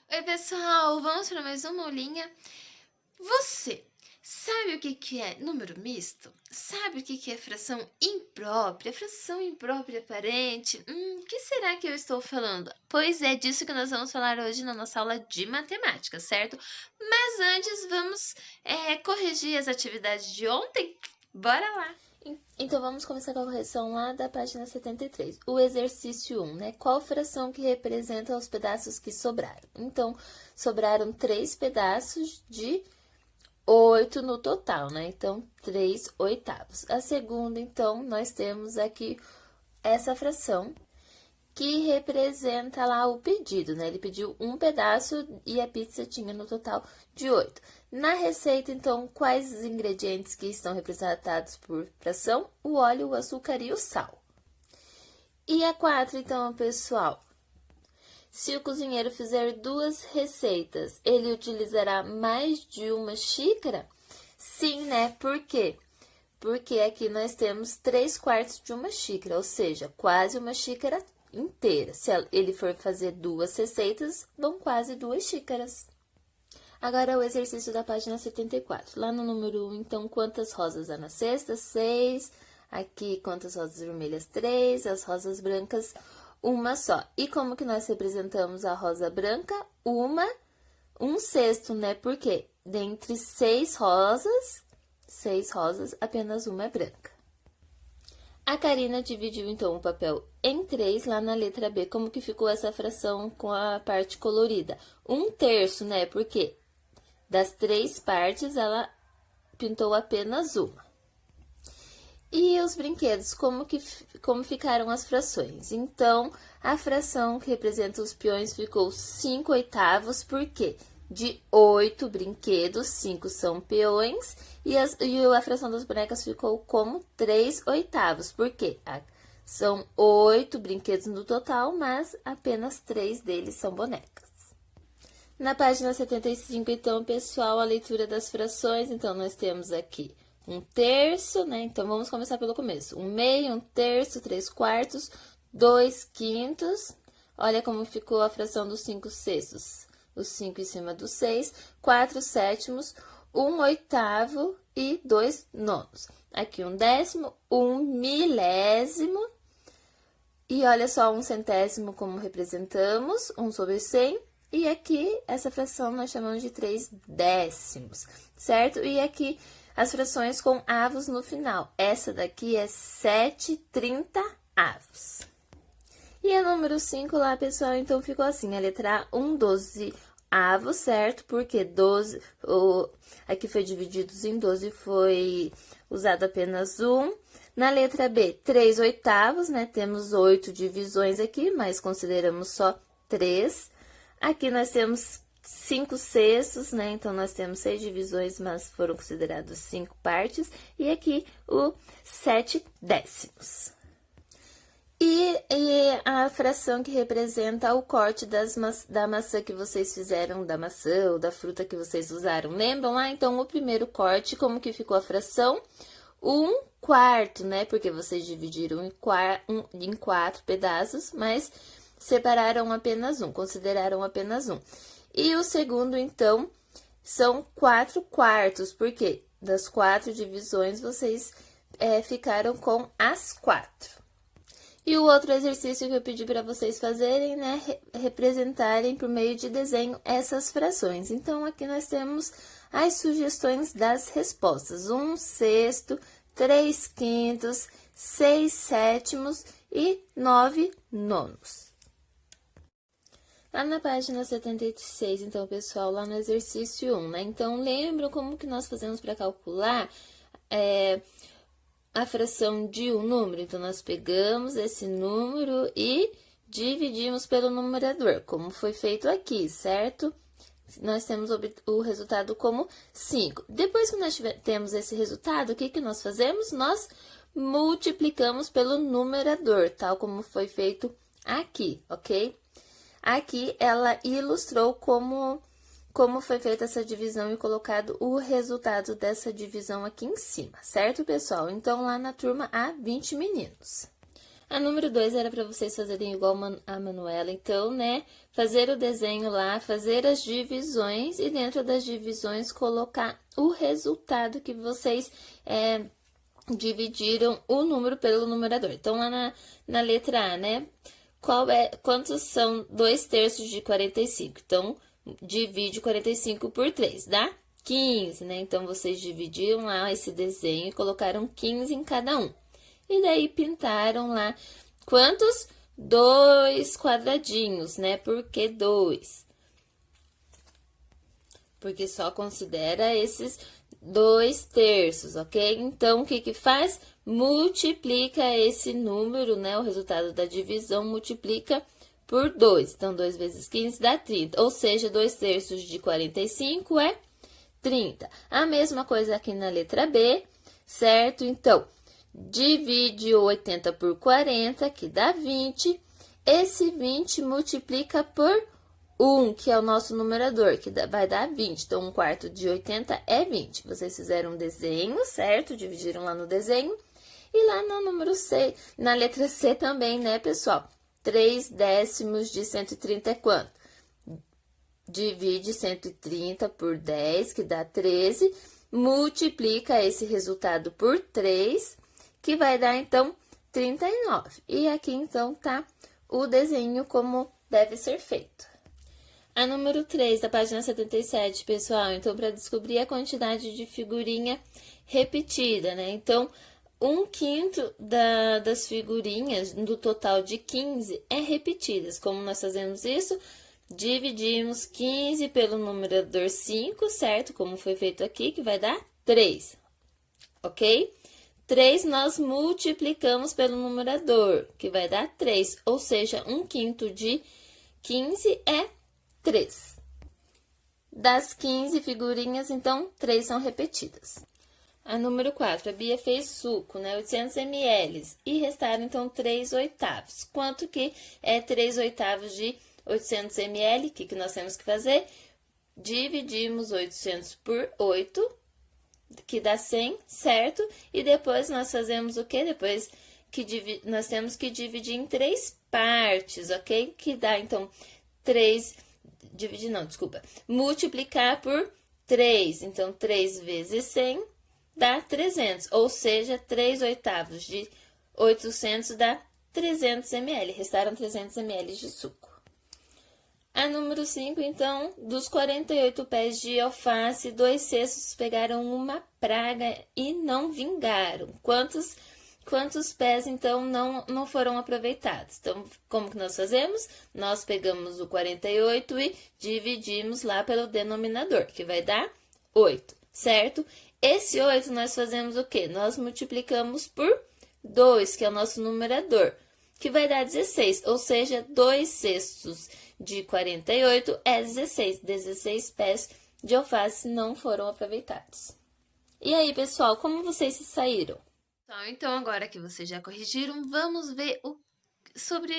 Oi, pessoal, vamos para mais uma aulinha. Você sabe o que é número misto? Sabe o que é fração imprópria aparente? O que será que eu estou falando? Pois é disso que nós vamos falar hoje na nossa aula de matemática, certo? Mas antes vamos corrigir as atividades de ontem. Bora lá! Então, vamos começar com a correção lá da página 73. O exercício 1, né? Qual fração que representa os pedaços que sobraram? Então, sobraram 3 pedaços de 8 no total, né? Então, 3 oitavos. A segunda, então, nós temos aqui essa fração que representa lá o pedido, né? Ele pediu um pedaço e a pizza tinha no total de 8. Na receita, então, quais os ingredientes que estão representados por fração? O óleo, o açúcar e o sal. E a 4, então, pessoal, se o cozinheiro fizer 2 receitas, ele utilizará mais de uma xícara? Sim, né? Por quê? Porque aqui nós temos 3/4 de uma xícara, ou seja, quase uma xícara inteira. Se ele for fazer 2 receitas, vão quase 2 xícaras. Agora o exercício da página 74. Lá no número 1, então, quantas rosas há na cesta? 6. Aqui, quantas rosas vermelhas? 3. As rosas brancas, uma só. E como que nós representamos a rosa branca? Um cesto, né? Porque dentre 6 rosas, apenas uma é branca. A Karina dividiu então o papel em 3 lá na letra B. Como que ficou essa fração com a parte colorida? 1/3, né? Porque das 3 partes ela pintou apenas uma. E os brinquedos, como ficaram as frações? Então, a fração que representa os peões ficou 5 oitavos, por quê? De 8 brinquedos, 5 são peões, e a fração das bonecas ficou como 3 oitavos, por quê? São 8 brinquedos no total, mas apenas 3 deles são bonecas. Na página 75, então, pessoal, a leitura das frações. Então, nós temos aqui 1/3, né? Então, vamos começar pelo começo. 1/2, 1/3, 3/4, 2/5. Olha como ficou a fração dos 5/6. Os 5 em cima do 6, 4/7, 1/8 e 2/9. Aqui 1/10, 1/milésimo. E olha só, 1/100 como representamos, 1/100. E aqui, essa fração nós chamamos de 3/10, certo? E aqui, as frações com avos no final. Essa daqui é 7/30. E a número 5 lá, pessoal, então ficou assim, a letra A, 1/12, certo? Porque 12, aqui foi dividido em 12, foi usado apenas um. Na letra B, 3 oitavos, né? Temos 8 divisões aqui, mas consideramos só 3. Aqui nós temos 5/6, né? Então, nós temos 6 divisões, mas foram considerados 5 partes. E aqui o 7/10. E a fração que representa o corte da maçã que vocês fizeram, da maçã ou da fruta que vocês usaram. Lembram lá? Então, o primeiro corte, como que ficou a fração? 1/4, né? Porque vocês dividiram em 4 pedaços, mas separaram apenas um, consideraram apenas um. E o segundo, então, são 4/4, porque das 4 divisões vocês ficaram com as 4. E o outro exercício que eu pedi para vocês fazerem, né, representarem por meio de desenho essas frações. Então, aqui nós temos as sugestões das respostas: 1/6, 3/5, 6/7 e 9/9. Lá na página 76, então, pessoal, lá no exercício 1, né? Então, lembram como que nós fazemos para calcular a fração de um número? Então, nós pegamos esse número e dividimos pelo numerador, como foi feito aqui, certo? Nós temos o resultado como 5. Depois que nós temos esse resultado, o que que nós fazemos? Nós multiplicamos pelo numerador, tal como foi feito aqui, ok? Aqui ela ilustrou como foi feita essa divisão e colocado o resultado dessa divisão aqui em cima, certo, pessoal? Então, lá na turma há 20 meninos. A número 2 era para vocês fazerem igual a Manuela, então, né? Fazer o desenho lá, fazer as divisões e dentro das divisões colocar o resultado que vocês dividiram o número pelo numerador. Então, lá na letra A, né? Quantos são 2/3 de 45? Então, divide 45 por 3, dá 15, né? Então, vocês dividiram lá esse desenho e colocaram 15 em cada um. E daí pintaram lá quantos? 2 quadradinhos, né? Por que 2? Porque só considera esses 2/3, ok? Então, o que que faz? Multiplica esse número, né? O resultado da divisão multiplica por 2. Então, 2 vezes 15 dá 30. Ou seja, 2/3 de 45 é 30. A mesma coisa aqui na letra B, certo? Então, divide 80 por 40, que dá 20. Esse 20 multiplica por 1, que é o nosso numerador, que vai dar 20. Então, 1/4 de 80 é 20. Vocês fizeram um desenho, certo? Dividiram lá no desenho. E lá no número C, na letra C também, né, pessoal? 3/10 de 130 é quanto? Divide 130 por 10, que dá 13. Multiplica esse resultado por 3, que vai dar, então, 39. E aqui, então, tá o desenho como deve ser feito. A número 3, da página 77, pessoal. Então, para descobrir a quantidade de figurinha repetida, né? Então, 1/5 das figurinhas, do total de 15, é repetidas. Como nós fazemos isso? Dividimos 15 pelo numerador 5, certo? Como foi feito aqui, que vai dar 3, ok? 3 nós multiplicamos pelo numerador, que vai dar 3, ou seja, 1/5 de 15 é 3. Das 15 figurinhas, então, 3 são repetidas. A número 4, a Bia fez suco, né, 800 ml, e restaram, então, 3/8. Quanto que é 3/8 de 800 ml? O que nós temos que fazer? Dividimos 800 por 8, que dá 100, certo? E depois nós fazemos o quê? Depois que nós temos que dividir em 3 partes, ok? Que dá, então, 3... Dividir não, desculpa. Multiplicar por 3. Então, 3 vezes 100 dá 300. Ou seja, 3/8 de 800 dá 300 ml. Restaram 300 ml de suco. A número 5, então, dos 48 pés de alface, 2/6 pegaram uma praga e não vingaram. Quantos pés, então, não foram aproveitados? Então, como que nós fazemos? Nós pegamos o 48 e dividimos lá pelo denominador, que vai dar 8, certo? Esse 8 nós fazemos o quê? Nós multiplicamos por 2, que é o nosso numerador, que vai dar 16, ou seja, 2/6 de 48 é 16. 16 pés de alface não foram aproveitados. E aí, pessoal, como vocês se saíram? Então, agora que vocês já corrigiram, vamos ver sobre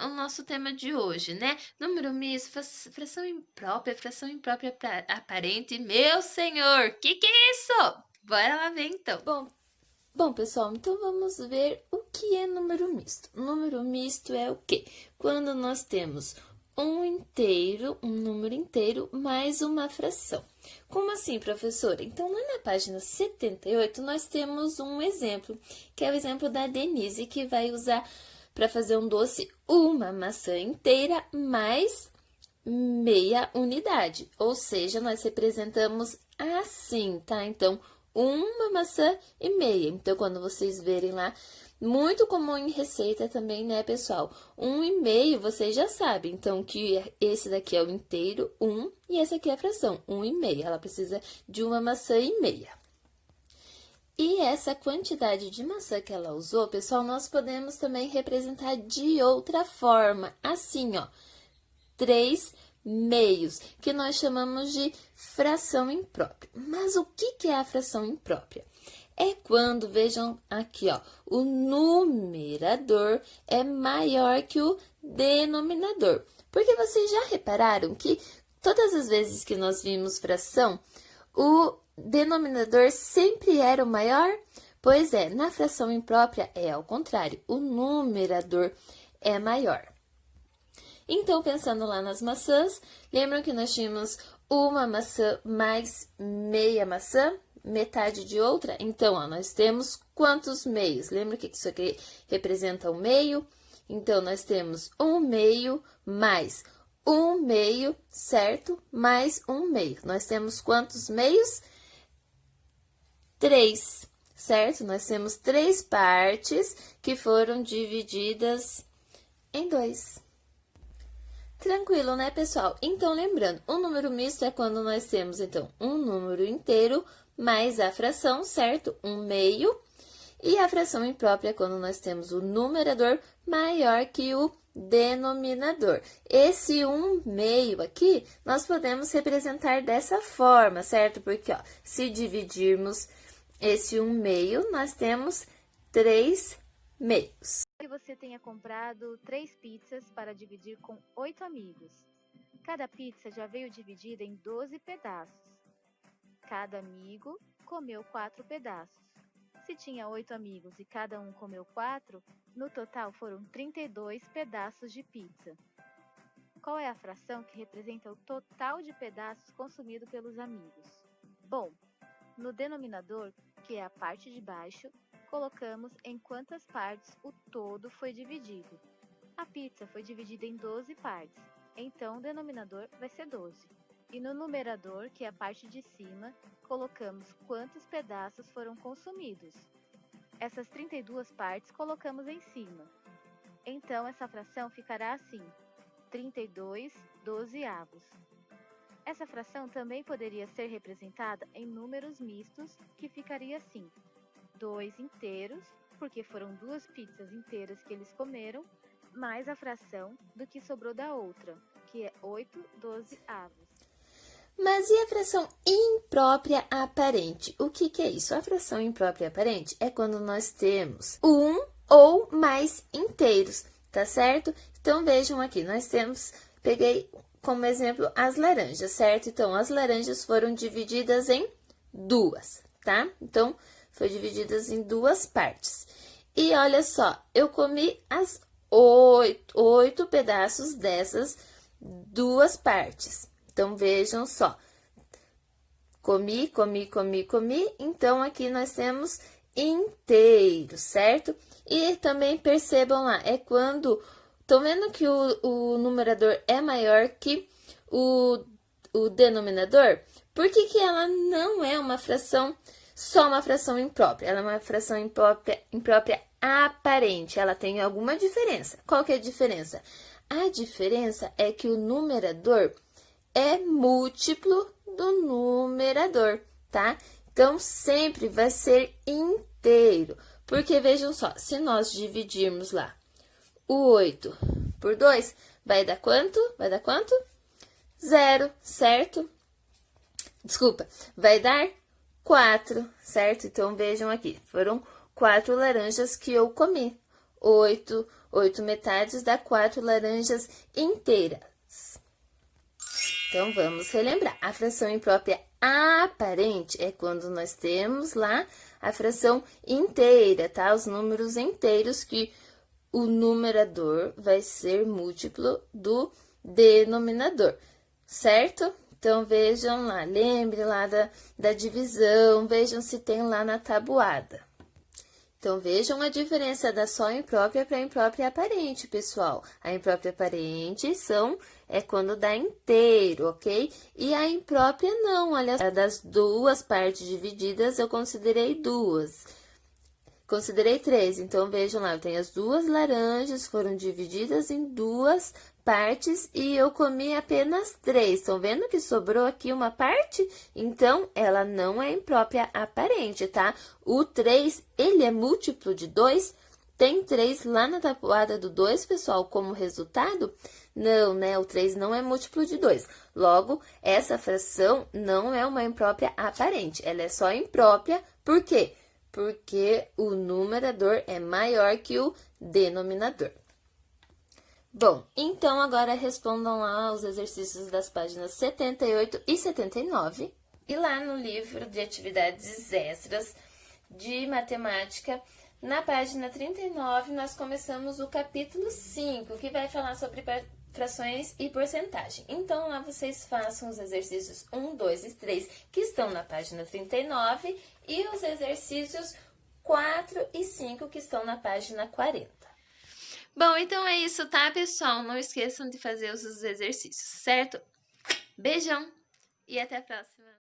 o nosso tema de hoje, né? Número misto, fração imprópria aparente. Meu senhor, que é isso? Bora lá ver, então. Bom, pessoal, então vamos ver o que é número misto. Número misto é o quê? Quando nós temos um número inteiro, mais uma fração. Como assim, professora? Então, lá na página 78, nós temos um exemplo, que é o exemplo da Denise, que vai usar para fazer um doce uma maçã inteira mais meia unidade. Ou seja, nós representamos assim, tá? Então, uma maçã e meia. Então, quando vocês verem lá, muito comum em receita também, né, pessoal? 1,5 vocês já sabem. Então, que esse daqui é o inteiro, 1, e esse aqui é a fração, 1,5. Ela precisa de uma maçã e meia. E essa quantidade de maçã que ela usou, pessoal, nós podemos também representar de outra forma. Assim, ó, 3 meios, que nós chamamos de fração imprópria. Mas o que é a fração imprópria? É quando, vejam aqui, ó, o numerador é maior que o denominador. Porque vocês já repararam que todas as vezes que nós vimos fração, o denominador sempre era o maior? Pois é, na fração imprópria é ao contrário, o numerador é maior. Então, pensando lá nas maçãs, lembram que nós tínhamos uma maçã mais meia maçã, metade de outra? Então, ó, nós temos quantos meios? Lembra que isso aqui representa um meio? Então, nós temos um meio mais um meio, certo? Mais um meio. Nós temos quantos meios? 3, certo? Nós temos 3 partes que foram divididas em 2. Tranquilo, né, pessoal? Então, lembrando, um número misto é quando nós temos, então, um número inteiro mais a fração, certo? Um meio. E a fração imprópria é quando nós temos o numerador maior que o denominador. Esse 1/2 aqui, nós podemos representar dessa forma, certo? Porque, ó, se dividirmos esse 1/2, nós temos 3 meios. Que você tenha comprado 3 pizzas para dividir com 8 amigos. Cada pizza já veio dividida em 12 pedaços. Cada amigo comeu 4 pedaços. Se tinha 8 amigos e cada um comeu 4, no total foram 32 pedaços de pizza. Qual é a fração que representa o total de pedaços consumido pelos amigos? Bom, no denominador, que é a parte de baixo, colocamos em quantas partes o todo foi dividido. A pizza foi dividida em 12 partes, então o denominador vai ser 12. E no numerador, que é a parte de cima, colocamos quantos pedaços foram consumidos. Essas 32 partes colocamos em cima. Então, essa fração ficará assim, 32 dozeavos. Essa fração também poderia ser representada em números mistos, que ficaria assim, 2 inteiros, porque foram 2 pizzas inteiras que eles comeram, mais a fração do que sobrou da outra, que é 8 dozeavos. Mas e a fração imprópria aparente? O que é isso? A fração imprópria aparente é quando nós temos um ou mais inteiros, tá certo? Então, vejam aqui, nós temos, peguei como exemplo as laranjas, certo? Então, as laranjas foram divididas em 2, tá? Então, foi divididas em 2 partes. E olha só, eu comi as 8 pedaços dessas 2 partes. Então, vejam só, comi, então aqui nós temos inteiro, certo? E também percebam lá, é quando, estão vendo que o numerador é maior que o denominador? Por que ela não é uma fração, só uma fração imprópria? Ela é uma fração imprópria aparente, ela tem alguma diferença. Qual que é a diferença? A diferença é que o numerador é múltiplo do numerador, tá? Então, sempre vai ser inteiro. Porque, vejam só, se nós dividirmos lá o 8 por 2, vai dar quanto? Vai dar quanto? 0, certo? Desculpa, vai dar 4, certo? Então, vejam aqui, foram 4 laranjas que eu comi. 8 metades dá 4 laranjas inteiras. Então, vamos relembrar. A fração imprópria aparente é quando nós temos lá a fração inteira, tá? Os números inteiros que o numerador vai ser múltiplo do denominador, certo? Então, vejam lá, lembre lá da divisão, vejam se tem lá na tabuada. Então, vejam a diferença da só imprópria para a imprópria aparente, pessoal. A imprópria aparente é quando dá inteiro, ok? E a imprópria não, olha, das 2 partes divididas, eu considerei 2. Considerei 3, então vejam lá, eu tenho as 2 laranjas, foram divididas em 2 partes e eu comi apenas 3. Estão vendo que sobrou aqui uma parte? Então, ela não é imprópria aparente, tá? O 3, ele é múltiplo de 2? Tem 3 lá na tabuada do 2, pessoal, como resultado? Não, né? O 3 não é múltiplo de 2. Logo, essa fração não é uma imprópria aparente. Ela é só imprópria, por quê? Porque o numerador é maior que o denominador. Bom, então agora respondam lá os exercícios das páginas 78 e 79. E lá no livro de atividades extras, de matemática. Na página 39, nós começamos o capítulo 5, que vai falar sobre frações e porcentagem. Então, lá vocês façam os exercícios 1, 2 e 3, que estão na página 39, e os exercícios 4 e 5, que estão na página 40. Bom, então é isso, tá, pessoal? Não esqueçam de fazer os exercícios, certo? Beijão e até a próxima!